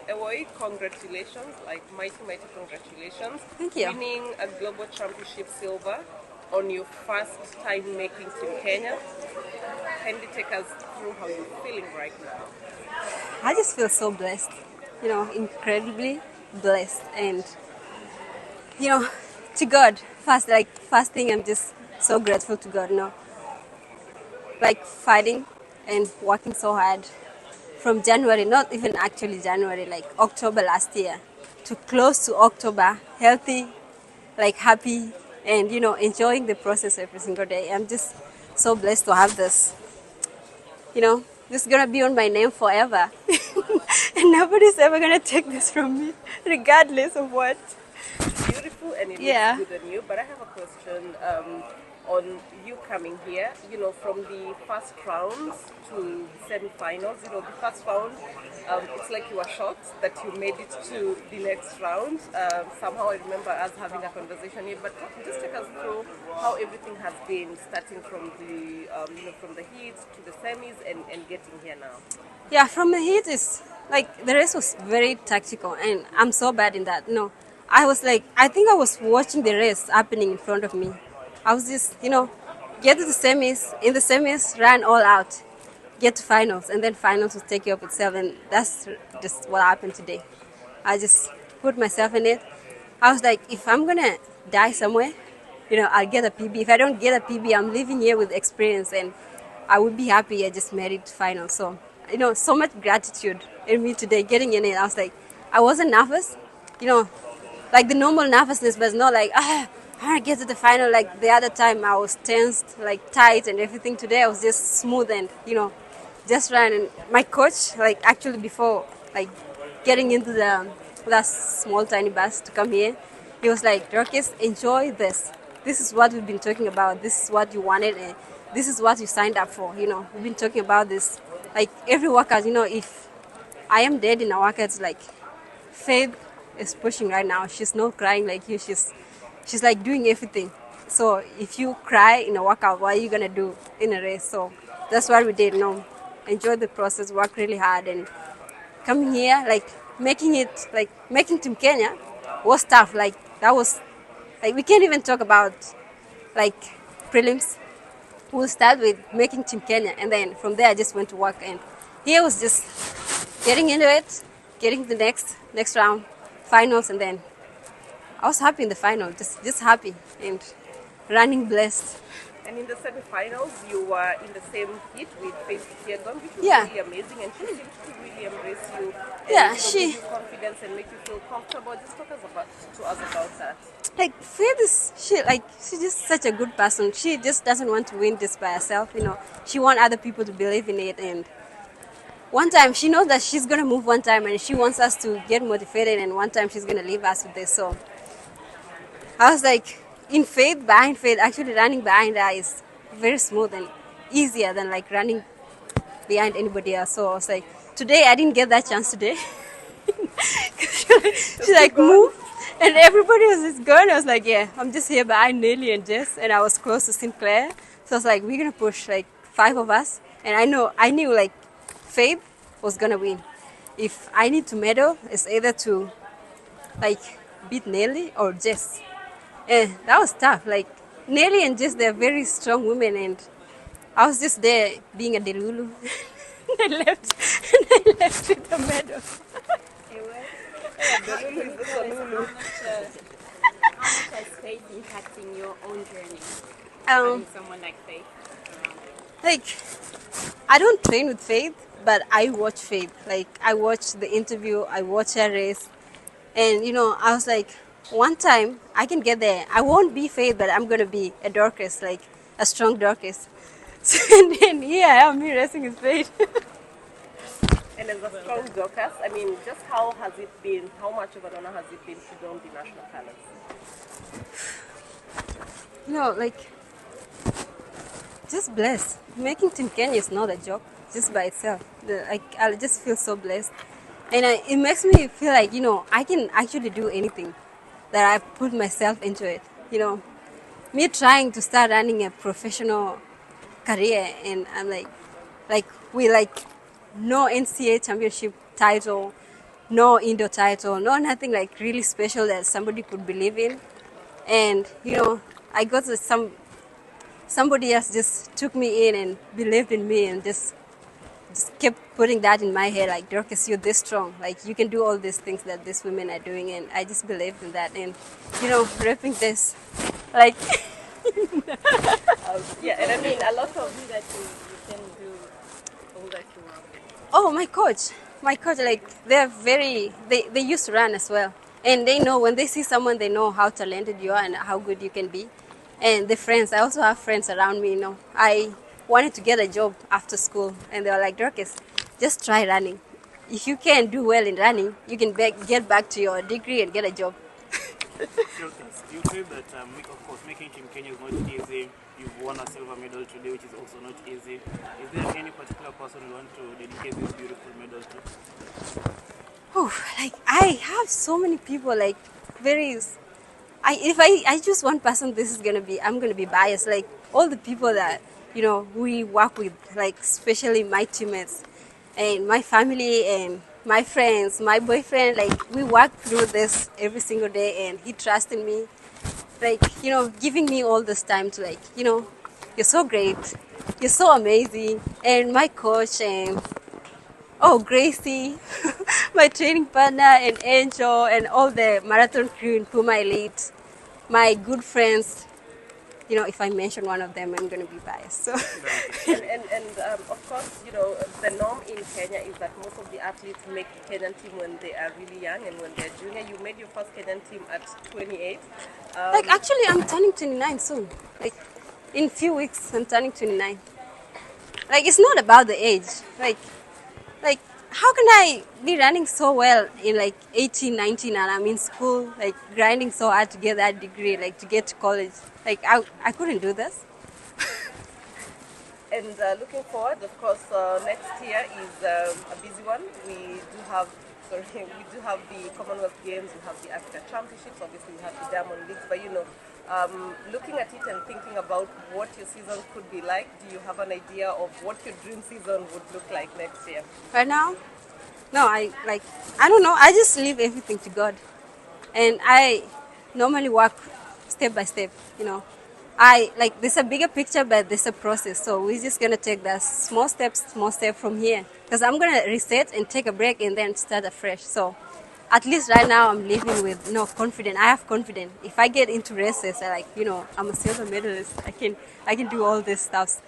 Ewoi, congratulations, like mighty congratulations. Thank you. Winning a global championship silver on your first time making Team Kenya. Can you take us through how you're feeling right now? I just feel so blessed, incredibly blessed. And, to God, first thing, I'm just so grateful to God, like fighting and working so hard from January, not even actually January, like October last year, to close to October, healthy, like happy, and, enjoying the process every single day. I'm just so blessed to have this. This is gonna be on my name forever. And nobody's ever gonna take this from me, regardless of what. Beautiful, and it looks good on you. But I have a question on you coming here. From the first round to semi-finals. The first round, it's like you were shocked that you made it to the next round. Somehow I remember us having a conversation here. But just take us through how everything has been, starting from the from the heat to the semis and getting here now. Yeah, from the heat is like the race was very tactical, and I'm so bad in that. I think I was watching the race happening in front of me. I was just, get to the semis, in the semis, run all out, get to finals, and then finals will take you up itself, and that's just what happened today. I just put myself in it. I was like, if I'm gonna die somewhere, I'll get a PB. If I don't get a PB, I'm living here with experience, and I would be happy I just made it to finals. So, so much gratitude in me today, getting in it. I was like, I wasn't nervous, like the normal nervousness, but it's not like, I want to get to the final. Like the other time I was tensed, like tight and everything. Today I was just smooth and, just ran. And my coach, like actually before, like getting into that small tiny bus to come here, he was like, Dorcus, enjoy this. This is what we've been talking about. This is what you wanted and this is what you signed up for. We've been talking about this. Like every workout, if I am dead in a workout, like Faith is pushing right now. She's not crying like you. She's like doing everything. So if you cry in a workout, what are you gonna do in a race? So that's what we did. Enjoy the process, work really hard, and coming here, like making Team Kenya was tough. Like that was like we can't even talk about like prelims. We'll start with making Team Kenya, and then from there I just went to work. And here was just getting into it, getting the next round, finals, and then I was happy in the final, just happy and running blessed. And in the semi-finals, you were in the same heat with Kipyegon, which was really amazing, and she seemed to really embrace you and give you confidence and make you feel comfortable. Just talk to us about that. Like Faith she's just such a good person. She just doesn't want to win this by herself. She wants other people to believe in it. And one time she knows that she's gonna move one time, and she wants us to get motivated. And one time she's gonna leave us with this. So I was like, behind Faith, actually running behind her is very smooth and easier than like running behind anybody else. So I was like, today I didn't get that chance today. She like moved and everybody was just going. I was like, yeah, I'm just here behind Nelly and Jess, and I was close to Sinclair. So I was like, we're gonna push like 5 of us, and I knew like Faith was gonna win. If I need to medal, it's either to like beat Nelly or Jess. That was tough. Like Nelly and Jess, they're very strong women, and I was just there being a delulu. I left with the medal. How much has faith impacting your own journey? Having someone like Faith around? Like, I don't train with Faith, but I watch Faith. Like, I watch the interview, I watch her race, and I was like, one time I can get there. I won't be Faith, but I'm gonna be a Dorcas, like a strong Dorcas. So, and then here I am, me racing with Faith. And as a strong Dorcas, I mean, just how has it been? How much of an honor has it been to don the national colors? Like, just blessed. Making Team Kenya is not a joke, just by itself. I just feel so blessed. And it makes me feel like, I can actually do anything that I put myself into it. Me trying to start running a professional career, and I'm like we no NCAA championship title, no indoor title, no nothing like really special that somebody could believe in. And I got to somebody else just took me in and believed in me and just kept putting that in my head, like, Dorcas, you're this strong, like you can do all these things that these women are doing. And I just believed in that. And repping this, like yeah, and I mean a lot of you that you can do all that you want. oh, my coach, like they used to run as well, and they know when they see someone, they know how talented you are and how good you can be. And the friends, I also have friends around me. I wanted to get a job after school, and they were like, Dorcas, just try running. If you can do well in running, you can get back to your degree and get a job. Dorcas, you feel that, of course, making Team Kenya is not easy. You've won a silver medal today, which is also not easy. Is there any particular person you want to dedicate this beautiful medal to? Oh, like, I have so many people, like, if I choose one person, I'm gonna be biased. Like, all the people that we work with, like, especially my teammates and my family and my friends, my boyfriend, like, we work through this every single day, and he trusts in me, like, giving me all this time to, like, you're so great, you're so amazing. And my coach, and Gracie, my training partner, and Angel, and all the marathon crew in Puma Elite, my good friends. If I mention one of them, I'm going to be biased. So. and of course, the norm in Kenya is that most of the athletes make the Kenyan team when they are really young and when they're junior. You made your first Kenyan team at 28. Like, actually, I'm turning 29 soon. Like, in a few weeks, I'm turning 29. Like, it's not about the age. Like, how can I be running so well in like 18, 19, and I'm in school, like, grinding so hard to get that degree, like, to get to college? Like, I couldn't do this. And looking forward, of course, next year is a busy one. We do have the Commonwealth Games, we have the Africa Championships, obviously we have the Diamond Leagues, but looking at it and thinking about what your season could be like, do you have an idea of what your dream season would look like next year? Right now? No, I don't know. I just leave everything to God. And I normally work step by step, there's a bigger picture, but there's a process. So we're just going to take that small step from here. Because I'm going to reset and take a break and then start afresh. So at least right now I'm living with confidence. I have confidence. If I get into races, I'm a silver medalist. I can do all these stuff.